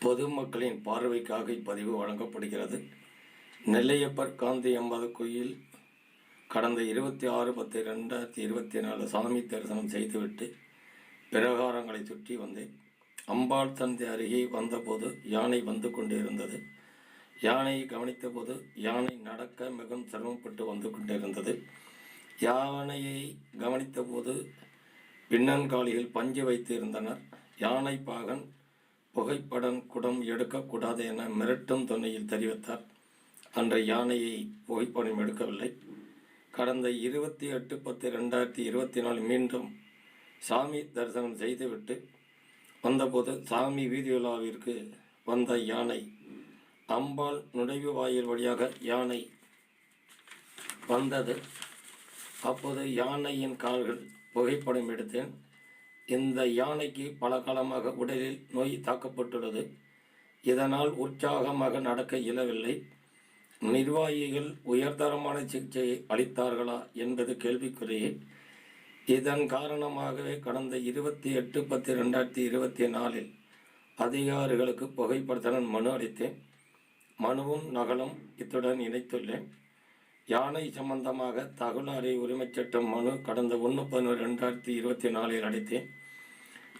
பொதுமக்களின் பார்வைக்காக இப்பதிவு வழங்கப்படுகிறது. நெல்லையப்பர் காந்தி அம்பாள் கோயில் கடந்த 26/10/2024 சாமி தரிசனம் செய்துவிட்டு பிரகாரங்களை சுற்றி வந்தேன். அம்பாள் சந்தை அருகே வந்தபோது யானை வந்து கொண்டிருந்தது. யானையை கவனித்தபோது யானை நடக்க மிகவும் சிரமப்பட்டு வந்து கொண்டிருந்தது. யானையை கவனித்தபோது பின்னன்காலியில் பஞ்சு வைத்து இருந்தனர். யானை பாகன் புகைப்படம் குடம் எடுக்கக்கூடாது என மிரட்டும் தொன்னையில் தெரிவித்தார். அன்று யானையை புகைப்படம் எடுக்கவில்லை. கடந்த 28/10/2024 மீண்டும் சாமி தரிசனம் செய்துவிட்டு வந்தபோது சாமி வீதி விழாவிற்கு வந்த யானை அம்பாள் நுழைவு வாயில் வழியாக யானை வந்தது. அப்போது யானையின் கால்கள் புகைப்படம் எடுத்தேன். இந்த யானைக்கு பல காலமாக உடலில் நோய் தாக்கப்பட்டுள்ளது. இதனால் உற்சாகமாக நடக்க இயலவில்லை. நிர்வாகிகள் உயர்தரமான சிகிச்சையை அளித்தார்களா என்பது கேள்விக்குறியே. இதன் காரணமாகவே கடந்த 28/10/2024 அதிகாரிகளுக்கு புகைப்படத்துடன் மனு அளித்தேன். மனுவும் நகலும் இத்துடன் இணைத்துள்ளேன். யானை சம்பந்தமாக தகவல் அறிவு உரிமைச் சட்டம் மனு கடந்த 1/11/2024 அளித்தேன்.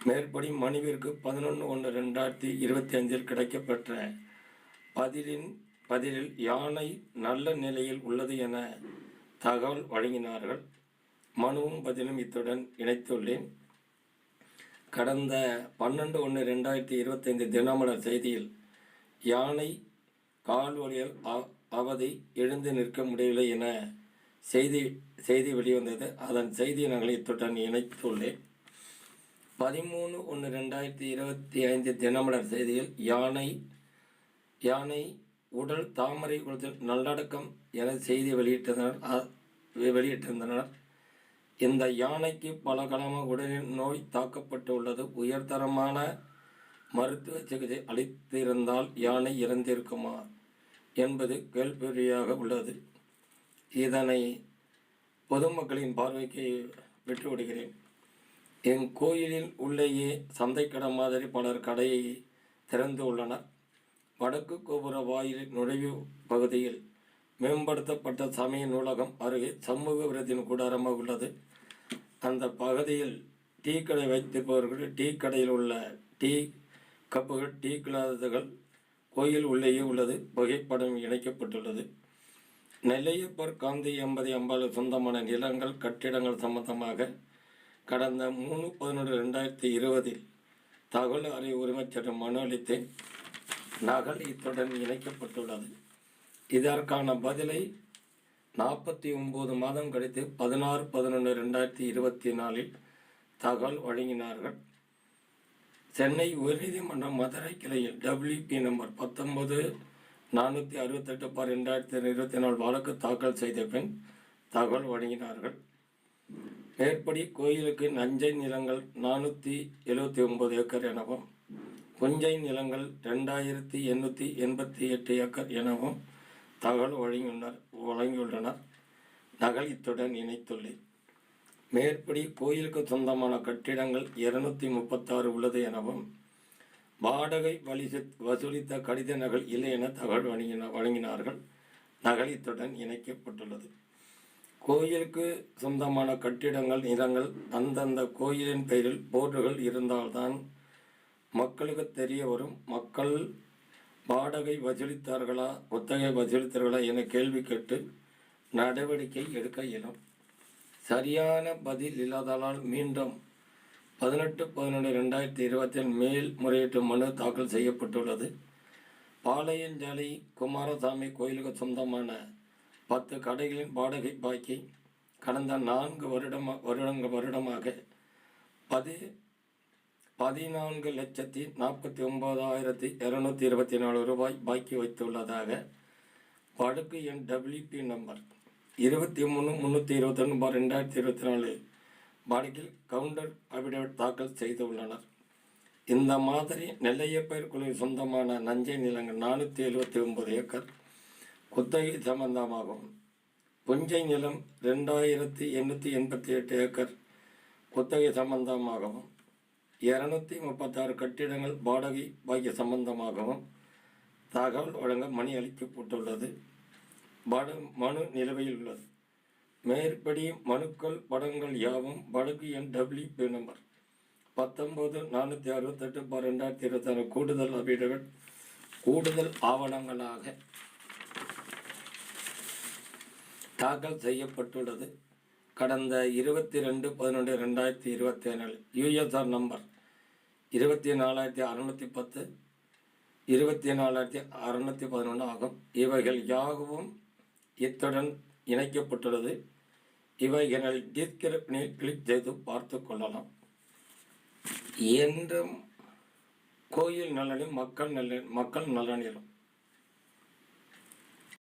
மேற்படி மனுவிற்கு 11/1/2025 கிடைக்கப்பெற்ற பதிலில் யானை நல்ல நிலையில் உள்ளது என தகவல் வழங்கினார்கள். மனுவும் பதிலும் இத்துடன் இணைத்துள்ளேன். கடந்த 12/1/2025 தினமலர் செய்தியில் யானை கால்வலியால் அவதி எழுந்து நிற்க முடியவில்லை என செய்தி வெளிவந்தது. அதன் செய்தி நாங்கள் இத்துடன் இணைத்துள்ளேன். 13/1/2025 தினமலர் செய்தியில் யானை உடல் தாமரை குளத்தில் நல்லடக்கம் என செய்தி வெளியிட்டிருந்தனர். இந்த யானைக்கு பல காலமாக உடலில் நோய் தாக்கப்பட்டுள்ளது. உயர்தரமான மருத்துவ சிகிச்சை அளித்திருந்தால் யானை இறந்திருக்குமா என்பது கேள்விக்குறியாக உள்ளது. இதனை பொதுமக்களின் பார்வைக்கு விட்டுவிடுகிறேன். என் கோயிலில் உள்ளேயே சந்தைக்கடை மாதிரி பலர் கடையை திறந்து உள்ளனர். வடக்கு கோபுர வாயிலின் நுழைவு பகுதியில் மேம்படுத்தப்பட்ட சமய நூலகம் அருகே சமூக விரத்தின் கூடாரமாக உள்ளது. அந்த பகுதியில் டீ கடை வைத்திருப்பவர்கள் டீ கடையில் உள்ள டீ கப்புகள் டீ கிளாஸுகள் கோயில் உள்ளேயே உள்ளது. புகைப்படம் இணைக்கப்பட்டுள்ளது. நெல்லையப்பர் காந்தி அம்பாள் சொந்தமான நிலங்கள் கட்டிடங்கள் சம்பந்தமாக கடந்த 3/11/2020 தகவல் அறிவு உரிமைச் சட்டம் மனு அளித்தேன். நகல் இத்துடன் இணைக்கப்பட்டுள்ளது. இதற்கான பதிலை 49 மாதம் கழித்து 16/11/2024 தகவல் வழங்கினார்கள். சென்னை உயர்நீதிமன்றம் மதுரை கிளையில் WP நம்பர் 19/468/2024 வழக்கு தாக்கல் செய்த பின் தகவல் வழங்கினார்கள். மேற்படி கோயிலுக்கு நஞ்சை நிலங்கள் 479 ஏக்கர் எனவும் புஞ்சை நிலங்கள் 2888 ஏக்கர் எனவும் தகவல் வழங்கியுள்ளனர். நகல் இத்துடன் இணைத்துள்ளேன். மேற்படி கோயிலுக்கு சொந்தமான கட்டிடங்கள் 236 உள்ளது எனவும் வாடகை வசூலித்த கடித நகல் இல்லை என தகவல் வழங்கினார்கள். நகல் இத்துடன் இணைக்கப்பட்டுள்ளது. கோயிலுக்கு சொந்தமான கட்டிடங்கள் நிலங்கள் அந்தந்த கோயிலின் பெயரில் போர்டுகள் இருந்தால்தான் மக்களுக்கு தெரிய வரும். மக்கள் வாடகை வசூலித்தார்களா குத்தகை வசூலித்தார்களா என கேள்வி கேட்டு நடவடிக்கை எடுக்க இயலும். சரியான பதில் இல்லாததால் மீண்டும் 18/11/2020 மேல்முறையீட்டு மனு தாக்கல் செய்யப்பட்டுள்ளது. பாளையஞ்சாலை குமாரசாமி கோயிலுக்கு சொந்தமான 10 கடைகளின் வாடகை பாக்கி கடந்த 4 வருடமாக 14,49,224 ரூபாய் பாக்கி வைத்துள்ளதாக வழக்கு எண் WP நம்பர் 23/321/2024 வழக்கில் கவுண்டர் அபிடவிட் தாக்கல் செய்துள்ளனர். இந்த மாதிரி நெல்லையப்பர் குழுவில் சொந்தமான நஞ்சை நிலங்கள் 479 ஏக்கர் குத்தகை சம்பந்தமாகும். புஞ்சை நிலம் 2888 ஏக்கர் குத்தகை சம்பந்தமாகவும் 236 கட்டிடங்கள் வாடகை பாக்கிய சம்பந்தமாகவும் தகவல் வழங்க மணி அளிக்கப்பட்டுள்ளது. மனு நிலுவையில் உள்ளது. மேற்படி மனுக்கள் படங்கள் யாவும் வழக்கு எண் WP நம்பர் 19-468/2026 கூடுதல் அபிடவிட் கூடுதல் ஆவணங்களாக தாக்கல் செய்யப்பட்டுள்ளது. கடந்த 22/11/2024 USR நம்பர் 24,610 24,611 ஆகும். இவைகள் யாகவும் இத்துடன் இணைக்கப்பட்டுள்ளது. இவைகளை டிஸ்கிரிப்ஷனில் கிளிக் செய்து பார்த்து கொள்ளலாம். என்றும் கோயில் நலனிலும் மக்கள் நலனிலும்